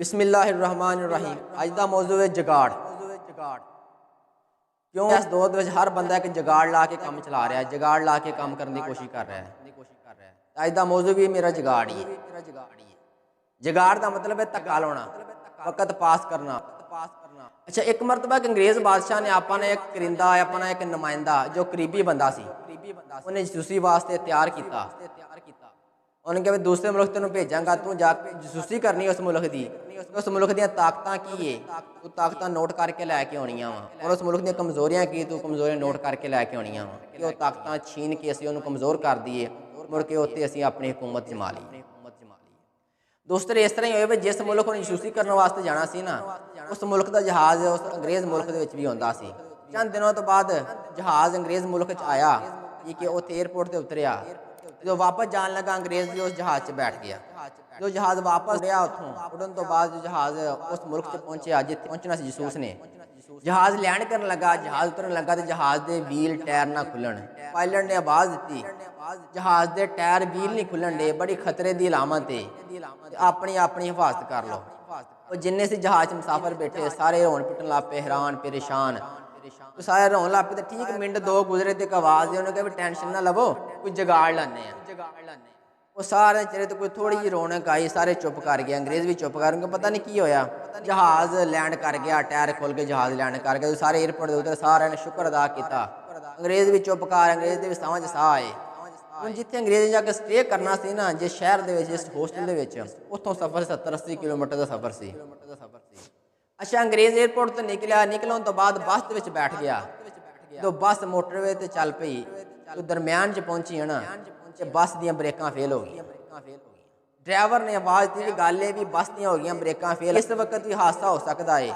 बिस्मिल्लाहिर्रहमानिर्रहीम। अज का मौजू है जगाड़। क्यों इस दौर में हर बंदा एक जगाड़ ला के काम चला रहा है, जगाड़ ला के काम करने की कोशिश कर रहा है। अज का मौजू भी मेरा जगाड़ ही है। जगाड़ का मतलब है धक्का लाना, वक्त पास करना। अच्छा, एक मरतबा एक अंग्रेज़ बादशाह ने अपना एक करिंदा, अपना एक नुमाइंदा जो करीबी बंदा सी, उन्हें जसूसी वास्ते तैयार किया। उन्हें कहा दूसरे मुल्क तेन भेजांगा, तू जाके जसूसी करनी उस मुल्क की, उस मुल्क दी ताकतां की है, तू ताकतां नोट करके लैके आनियां वा, और उस मुल्क दी कमजोरियां की तू कमजोरियां नोट करके लैके आनियां वा कि वह ताकतां छीन के असीं उन्हें कमज़ोर कर दीए, मुड़ के उत्ते असीं अपनी हुकूमत जमा लीए। दोस्तों, इस तरह ही होए भी जिस मुल्क उन्हें जसूसी करने वास्ते जाना सी ना, उस मुल्क का जहाज़ उस अंग्रेज़ मुल्क दे विच भी आउंदा सी। चंद दिनों तो बाद जहाज़ अंग्रेज़ मुल्क च आया कि उत्थे एयरपोर्ट पर उतरिया। जो वापस जान लगा अंग्रेज़ भी उस जहाज़ च बैठ गया। जो जहाज़ वापस उड़िया, उत्थों उड़न तो बाद जो जहाज़ उस मुल्क च पहुँचा जिथे पहुँचना सी जसूस ने, जहाज़ लैंड करन लगा, जहाज़ उतरन लगा तो जहाज़ के व्हील टायर ना खुलन। पायलट ने आवाज़ दी, जहाज़ के टायर व्हील नहीं खुलन डे, बड़ी खतरे की अलामत है, अपनी अपनी हिफाजत कर लो। और जिन्ने से जहाज़ मुसाफर बैठे सारे रोन पिटन लग पे, हैरान परेशान। तो सारे रोन लग पे। ठीक मिनट दो गुजरे तो एक आवाज़ है, उन्होंने कहा भी टेंशन ना लवो, कोई जगाड़ लाने। वो सारे चेहरे तो कोई थोड़ी जी रौनक आई, सारे चुप कर गए, अंग्रेज़ भी चुप कर गए। पता नहीं की होया, जहाज़ लैंड कर गया, टायर खोल के जहाज़ लैंड कर गया। सारे एयरपोर्ट के उतर सारे ने शुक्र अदा किया। अंग्रेज़ भी चुप कर, अंग्रेज़ के भी समझ सा आए। हम जिथे अंग्रेज़ जाके स्टे करना सी ना, जिस शहर के जिस होस्टल के उतों सफ़र 70-80 किलोमीटर का सफ़र सी। अच्छा, अंग्रेज़ एयरपोर्ट तो निकलिया, निकलन तो बाद बस के बैठ गया। जो बस मोटरवे तो चल पई, तो दरम्यान च पहुंची है ना, बस दियां ब्रेकां फेल हो गई। ड्राइवर ने आवाज़ दी गल है भी बस दियां हो गई ब्रेकां फेल, इस वक्त भी हादसा हो सकता है,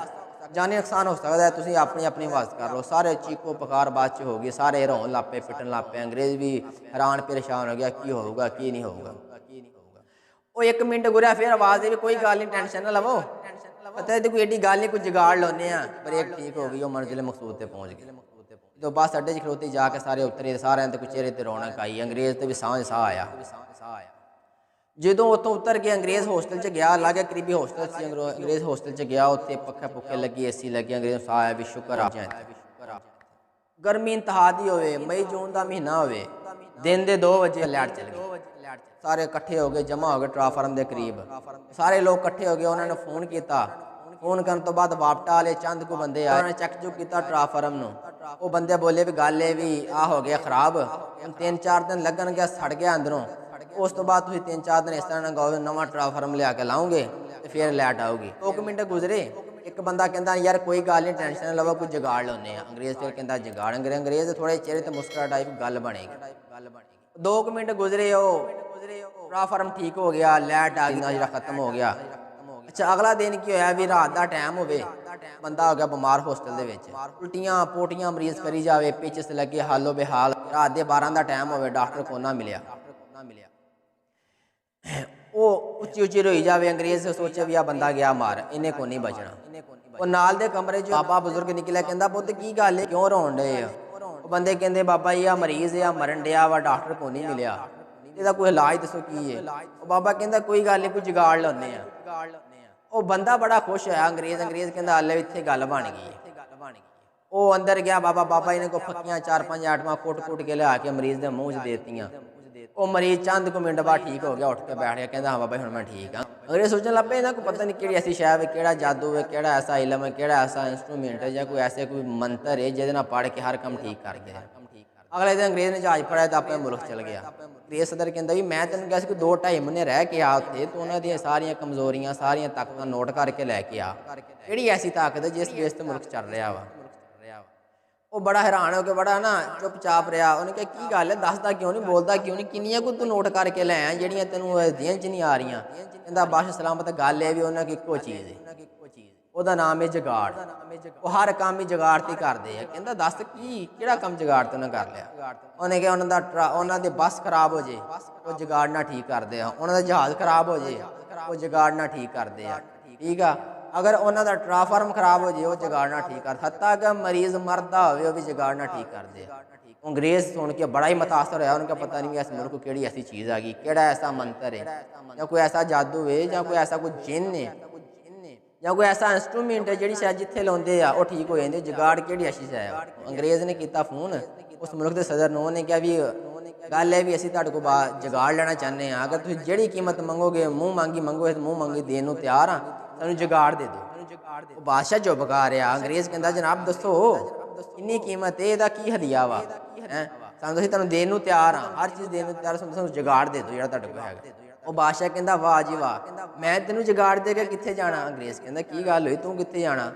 जानी नुकसान हो सकता है, तुसीं अपनी अपनी हिफाजत कर लो। सारे चीको पकार बाद च हो गई, सारे रोन लग पे, पिटन लग पे। अंग्रेज़ भी हैरान परेशान हो गया, की होगा की नहीं होगा। वो एक मिनट गुरिया, फिर आवाज़ दी कोई गल नहीं, टेंशन ना लवो, पता है कोई एडी गल नहीं, कोई जुगाड़ लाने, ब्रेक ठीक हो गई, वो मंजिल मकसूद तक पहुँच गए। जो बस अड्डे च खड़ोती जाके सारे उतरे, सारे के चेहरे पर रौनक आई, अंग्रेज़ तो भी सांझ सा आया। जो उतों उतर के अंग्रेज़ होस्टल च गया, अलग करीबी होस्टल से अंग्रेज़ होस्टल च गया, उत्ते पखे पुखे लगी, AC लगी, अंग्रेज़ सा आया भी शुक्र आ जाए। गर्मी इंतहा दी होवे, मई जून का महीना होवे, दिन के 2 बजे लाइट चल गई। सारे इकट्ठे हो गए, जमा हो गए ट्रांसफार्म के करीब, सारे लोग इकट्ठे हो गए। उन्होंने फोन किया, फोन करने तो बाद वापटा वाले चंद को बंदे आए, उन्होंने चेक चुक किया ट्रांसफार्म नूं। वो बंदे बोले भी गल है भी आ हो गया खराब, हम 3-4 दिन लगन गया, सड़ गया अंदरों। उस तो बाद तुसीं 3-4 दिन इस तरह गाओ, नवा ट्रांसफार्म लिया के लाओगे तो फिर लाइट आऊगी। 2 मिनट गुजरे, एक बंदा कहता यार कोई गल नहीं, टेंशन ना लवो, कोई जुगाड़ लाने। अंग्रेज़ फिर कहता जुगाड़, अंग्रेज़ थोड़े चेहरे तो मुस्कुरा टाइप गल बनेगी। 2 मिनट गुजरे, ट्रांसफार्म ठीक हो गया, लाइट आ गई, खत्म हो गया। अच्छा, अगला दिन की होया भी रात का टाइम हो, बंदा हो गया बीमार होस्टल दे विच, उल्टियां पोटियां मरीज करी जाए, पेचिस लगे, हालो बेहाल। रात के 12 का टाइम हो, डॉक्टर को ना मिलिया। वो उच्ची उच्ची रोई जाए, अंग्रेज़ सोचे भी आ बंदा गया मार, इन्हें को नहीं बचना। वो नाल दे कमरे जो बाबा बुजुर्ग निकलिया, कहता पुत्त की गल है, क्यों रोन डे? वो बंदे कहते बाबा जी आ मरीज़ है, मरन डया वा, डॉक्टर को नहीं मिलिया, इसका कोई इलाज दसो की है। बाबा कहता कोई गल नहीं, कोई जुगाड़ लाने। वो बंदा बड़ा खुश होया, अंग्रेज़ कहता हले इत्थे गल बन गई। वो अंदर गया, बाबा इन्हें को फक्कियां 4-5 आइटमां कुट के लिया के मरीज़ के मूँह च देतियां। वो मरीज़ चंद को मिनट बाद ठीक हो गया, उठ के बैठ गया, कहता हाँ बाबा हुण मैं ठीक हाँ। अंग्रेज़ सोचने लग पे इन्हें को पता नहीं कि ऐसी शैव है, कि जादू है, कि ऐसा इलम है, कि ऐसा इंस्ट्रूमेंट है, या कोई ऐसे कोई मंत्र है जिहदे नाल पढ़ के हर काम ठीक कर दे। अगले दिन अंग्रेज़ ने जहाज फड़ाया तो अपने मुल्क चल गया। अंग्रेज़ सदर कहता भी मैं तेन कहा 2-2.5 महीने रह के आ उत्थे, तो उन्होंने सारिया कमजोरियां सारिया ताकत नोट करके लैके आ, किहड़ी ऐसी ताकत है जिस बेस ते मुल्क चल रहा वा। वो बड़ा हैरान हो गया, बड़ा ना चुपचाप रहा। उन्हें कहा की गल है, दसदा क्यों नहीं, बोलता क्यों नहीं, किनिया को तू नोट करके लै आया जिहड़ियां तैनूं ध्यान च नहीं आ रही? कहता बस सलामत गल है भी उन्होंने इक्को चीज़ है, ਉਹਦਾ नाम है जगाड़। वो हर काम ही जगाड़ ते करते हैं। कहता दस की किहड़ा काम जगाड़ ते उन्हें कर लिया? उन्हें कहा उन्होंने बस खराब हो जाए, वो जगाड़ ना ठीक करते हैं। उन्होंने जहाज़ खराब हो जाए, वो जगाड़ ना ठीक करते हैं। ठीक है, अगर उन्होंने ट्रांसफार्म खराब हो जाए, वो जगाड़ ना ठीक कर, हत्ता कि मरीज़ मरदा हो वो भी जगाड़ ना ठीक करते हैं। अंग्रेज़ सुन के बड़ा ही मुतासर होया, उनका पता नहीं इस मुल्क को केड़ी ऐसी चीज़ आ गई, केड़ा ऐसा मंत्र है, या कोई ऐसा जादू है, या कोई ऐसा कोई जिन है ਜਾਂ ਕੋਈ ਐਸਾ ਇੰਸਟਰੂਮੈਂਟ ਹੈ ਜਿਹੜੀ ਸ਼ਾਇਦ ਜਿੱਥੇ ਲਾਉਂਦੇ ਆ ਉਹ ਠੀਕ ਹੋ ਜਾਂਦੇ। ਜੁਗਾੜ ਕਿਹੜੀ ਐਸੀ ਸ਼ੈ ਆ। ਅੰਗਰੇਜ਼ ਨੇ ਕੀਤਾ ਫੋਨ ਉਸ ਮੁਲਕ ਦੇ ਸਦਰ ਨੂੰ, ਉਹਨੇ ਕਿਹਾ ਵੀ ਗੱਲ ਹੈ ਵੀ ਅਸੀਂ ਤੁਹਾਡੇ ਕੋਲ ਜੁਗਾੜ ਲੈਣਾ ਚਾਹੁੰਦੇ ਹਾਂ, ਅਗਰ ਤੁਸੀਂ ਜਿਹੜੀ ਕੀਮਤ ਮੰਗੋਗੇ ਮੂੰਹ ਮੰਗੀ ਮੰਗੋਗੇ ਤਾਂ ਮੂੰਹ ਮੰਗੀ ਦੇਣ ਨੂੰ ਤਿਆਰ ਹਾਂ, ਸਾਨੂੰ ਜੁਗਾੜ ਦੇ ਦਿਓ। ਉਹ ਬਾਦਸ਼ਾਹ ਚੁੱਪ ਕਰ ਰਿਹਾ। ਅੰਗਰੇਜ਼ ਕਹਿੰਦਾ ਜਨਾਬ ਦੱਸੋ ਇੰਨੀ ਕੀਮਤ ਇਹਦਾ ਕੀ ਹਦੀਆ ਵਾ ਹੈ, ਸਾਨੂੰ ਅਸੀਂ ਤੁਹਾਨੂੰ ਦੇਣ ਨੂੰ ਤਿਆਰ ਹਾਂ, ਹਰ ਚੀਜ਼ ਦੇਣ ਨੂੰ ਤਿਆਰ, ਸਾਨੂੰ ਜੁਗਾੜ ਦੇ ਦਿਓ ਜਿਹੜਾ ਤੁਹਾਡੇ ਕੋਲ ਹੈਗਾ। ਉਹ ਬਾਦਸ਼ਾਹ ਕਹਿੰਦਾ ਵਾਹ ਜੀ ਵਾਹ, ਮੈਂ ਤੈਨੂੰ ਜੁਗਾੜ ਦੇ ਕੇ ਕਿੱਥੇ ਜਾਣਾ। ਅੰਗਰੇਜ਼ ਕਹਿੰਦਾ ਕੀ ਗੱਲ ਹੋਈ, ਤੂੰ ਕਿੱਥੇ ਜਾਣਾ।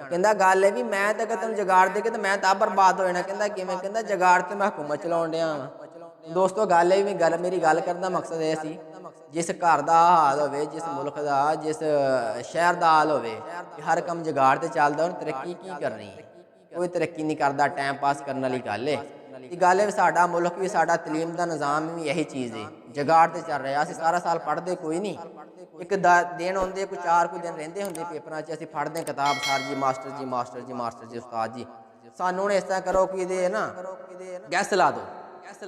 ਕਹਿੰਦਾ ਗੱਲ ਹੈ ਵੀ ਮੈਂ ਤਾਂ ਤੈਨੂੰ ਜੁਗਾੜ ਦੇ ਕੇ ਤਾਂ ਮੈਂ ਤਾਂ ਬਰਬਾਦ ਹੋ ਜਾਣਾ। ਕਹਿੰਦਾ ਕਿਵੇਂ। ਕਹਿੰਦਾ ਜੁਗਾੜ ਤੇ ਮੈਂ ਹਕੂਮਤ ਚਲਾਉਣ ਡਿਆ ਵਾਂ। ਦੋਸਤੋ ਗੱਲ ਹੈ ਵੀ ਮੇਰੀ ਗੱਲ ਕਰਨ ਦਾ ਮਕਸਦ ਇਹ ਸੀ, ਜਿਸ ਘਰ ਦਾ ਹਾਲ ਹੋਵੇ, ਜਿਸ ਮੁਲਕ ਦਾ, ਜਿਸ ਸ਼ਹਿਰ ਦਾ ਹਾਲ ਹੋਵੇ, ਹਰ ਕੰਮ ਜੁਗਾੜ ਤੇ ਚੱਲਦਾ, ਉਹਨੇ ਤਰੱਕੀ ਕੀ ਕਰਨੀ ਹੈ। ਕੋਈ ਤਰੱਕੀ ਨਹੀਂ ਕਰਦਾ, ਟਾਈਮ ਪਾਸ ਕਰਨ ਵਾਲੀ ਗੱਲ ਹੈ। ਇਹ ਗੱਲ ਹੈ ਵੀ ਸਾਡਾ ਮੁਲਕ ਵੀ, ਸਾਡਾ ਤਲੀਮ ਦਾ ਨਿਜ਼ਾਮ ਵੀ ਇਹੀ ਚੀਜ਼ ਹੈ, ਜੁਗਾੜ ਤੇ ਚੱਲ ਰਿਹਾ। ਅਸੀਂ ਸਾਰਾ ਸਾਲ ਪੜ੍ਹਦੇ ਕੋਈ ਨਹੀਂ, ਇੱਕ ਦਿਨ ਆਉਂਦੇ ਕੋਈ 4 ਦਿਨ ਰਹਿੰਦੇ ਹੁੰਦੇ ਪੇਪਰਾਂ 'ਚ, ਅਸੀਂ ਪੜ੍ਹਦੇ ਕਿਤਾਬ, ਸਰ ਜੀ ਮਾਸਟਰ ਜੀ ਮਾਸਟਰ ਜੀ ਮਾਸਟਰ ਜੀ ਉਸਤਾਦ ਜੀ ਸਾਨੂੰ ਹੁਣ ਇਸ ਤਰ੍ਹਾਂ ਕਰੋ ਕਿ ਇਹਦੇ ਨਾ ਗੈਸ ਲਾ ਦਿਓ।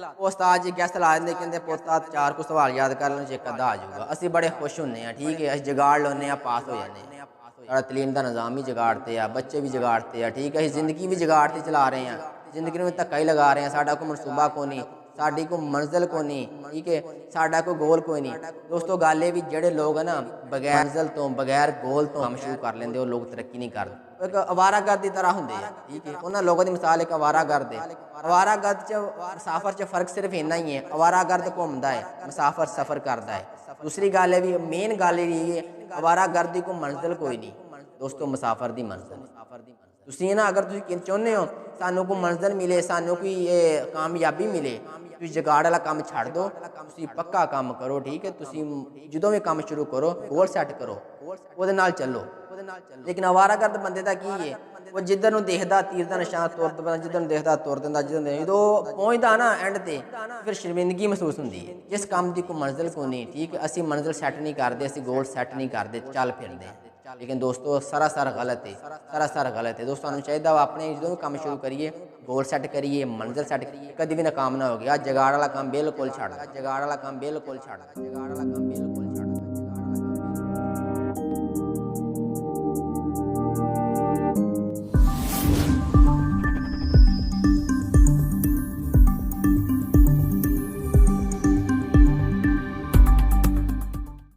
ਉਹ ਉਸਤਾਦ ਜੀ ਗੈਸ ਲਾ ਦਿੰਦੇ, ਕਹਿੰਦੇ ਪੋਤਾ 4 ਕੁ ਸਵਾਲ ਯਾਦ ਕਰ ਲੈਣ 'ਚ ਇੱਕ ਅੱਧਾ ਆ ਜਾਊਗਾ। ਅਸੀਂ ਬੜੇ ਖੁਸ਼ ਹੁੰਦੇ ਹਾਂ, ਠੀਕ ਹੈ, ਅਸੀਂ ਜੁਗਾੜ ਲਾਉਂਦੇ ਹਾਂ, ਪਾਸ ਹੋ ਜਾਂਦੇ ਹਾਂ। ਸਾਡਾ ਤਲੀਮ ਦਾ ਨਿਜ਼ਾਮ ਵੀ ਜੁਗਾੜ ਤੇ ਆ, ਬੱਚੇ ਵੀ ਜੁਗਾੜ ਤੇ ਆ, ਠੀਕ ਹੈ, ਅਸੀਂ ਜ਼ਿੰਦਗੀ ਵੀ ਜੁਗਾੜ ਤੇ ਚਲਾ ਰਹੇ ਹਾਂ, ਜ਼ਿੰਦਗੀ ਨੂੰ ਵੀ ਧੱਕਾ ਹੀ ਲਗਾ ਰਹੇ ਹਾਂ। ਸਾਡਾ ਕੋਈ ਮਨਸੂਬਾ ਕੋਈ ਨਹੀਂ, ਸਾਡੀ ਕੋਈ ਮੰਜ਼ਿਲ ਕੋਈ ਨਹੀਂ, ਠੀਕ ਹੈ, ਸਾਡਾ ਕੋਈ ਗੋਲ ਕੋਈ ਨਹੀਂ। ਦੋਸਤੋ ਗੱਲ ਇਹ ਵੀ ਜਿਹੜੇ ਲੋਕ ਨਾ ਬਗੈਰ ਮੰਜ਼ਿਲ ਤੋਂ, ਬਗੈਰ ਗੋਲ ਤੋਂ ਕੰਮ ਸ਼ੁਰੂ ਕਰ ਲੈਂਦੇ, ਉਹ ਲੋਕ ਤਰੱਕੀ ਨਹੀਂ ਕਰਦੇ। ਉਹ ਇੱਕ ਅਵਾਰਾਗਰਦ ਦੀ ਤਰ੍ਹਾਂ ਹੁੰਦੇ ਆ, ਠੀਕ ਹੈ। ਉਹਨਾਂ ਲੋਕਾਂ ਦੀ ਮਿਸਾਲ ਇੱਕ ਅਵਾਰਾਗਰਦ ਹੈ। ਅਵਾਰਾਗਰਦ 'ਚ ਮੁਸਾਫਰ 'ਚ ਫ਼ਰਕ ਸਿਰਫ ਇੰਨਾ ਹੀ ਹੈ, ਅਵਾਰਾਗਰਦ ਘੁੰਮਦਾ ਹੈ, ਮੁਸਾਫਰ ਸਫ਼ਰ ਕਰਦਾ ਹੈ। ਦੂਸਰੀ ਗੱਲ ਹੈ ਵੀ ਮੇਨ ਗੱਲ ਇਹ ਹੈ, ਅਵਾਰਾਗਰਦ ਦੀ ਕੋਈ ਮੰਜ਼ਿਲ ਕੋਈ ਨਹੀਂ ਦੋਸਤੋ, ਮੁਸਾਫਰ ਦੀ ਮੰਜ਼ਿਲ। ਤੁਸੀਂ ਨਾ ਅਗਰ ਤੁਸੀਂ ਚਾਹੁੰਦੇ ਹੋ ਸਾਨੂੰ ਕੋਈ ਮੰਜ਼ਿਲ ਮਿਲੇ, ਸਾਨੂੰ ਕੋਈ ਕਾਮਯਾਬੀ ਮਿਲੇ, ਤੁਸੀਂ ਜੁਗਾੜ ਵਾਲਾ ਕੰਮ ਛੱਡ ਦਿਓ, ਤੁਸੀਂ ਪੱਕਾ ਕੰਮ ਕਰੋ, ਠੀਕ ਹੈ। ਤੁਸੀਂ ਜਦੋਂ ਵੀ ਕੰਮ ਸ਼ੁਰੂ ਕਰੋ ਗੋਲ ਸੈੱਟ ਕਰੋ, ਉਹਦੇ ਨਾਲ ਚੱਲੋ। ਲੇਕਿਨ ਅਵਾਰਾਗਰਦ ਬੰਦੇ ਦਾ ਕੀ ਹੈ, ਉਹ ਜਿੱਧਰ ਨੂੰ ਦੇਖਦਾ ਤੀਰ ਦਾ ਨਿਸ਼ਾਨ ਤੁਰ ਪੈਂਦਾ, ਜਿੱਧਰ ਨੂੰ ਦੇਖਦਾ ਤੁਰ ਦਿੰਦਾ, ਜਦੋਂ ਪਹੁੰਚਦਾ ਨਾ ਐਂਡ ਤੇ ਫਿਰ ਸ਼ਰਮਿੰਦਗੀ ਮਹਿਸੂਸ ਹੁੰਦੀ ਹੈ। ਜਿਸ ਕੰਮ ਦੀ ਕੋਈ ਮੰਜ਼ਿਲ ਕੋਈ ਨਹੀਂ, ਠੀਕ ਹੈ। ਅਸੀਂ ਮੰਜ਼ਿਲ ਸੈੱਟ ਨਹੀਂ ਕਰਦੇ, ਅਸੀਂ ਗੋਲ ਸੈੱਟ ਨਹੀਂ ਕਰਦੇ, ਚੱਲ ਫਿਰਦੇ। ਲੇਕਿਨ ਦੋਸਤੋ ਸਰਾਸਰ ਗਲਤ ਹੈ, ਸਰਾਸਰ ਗਲਤ ਹੈ। ਦੋਸਤਾਂ ਨੂੰ ਚਾਹੀਦਾ ਵਾ ਆਪਣੇ ਜਦੋਂ ਵੀ ਕੰਮ ਸ਼ੁਰੂ ਕਰੀਏ ਗੋਲ ਸੈੱਟ ਕਰੀਏ, ਮੰਜ਼ਿਲ ਸੈੱਟ ਕਰੀਏ, ਕਦੀ ਵੀ ਨਾਕਾਮ ਨਾ ਹੋ ਗਿਆ। ਜੁਗਾੜ ਵਾਲਾ ਕੰਮ ਬਿਲਕੁਲ ਛੱਡ, ਜੁਗਾੜ ਵਾਲਾ ਕੰਮ ਬਿਲਕੁਲ ਛੱਡ, ਜੁਗਾੜ ਵਾਲਾ ਕੰਮ ਬਿਲਕੁਲ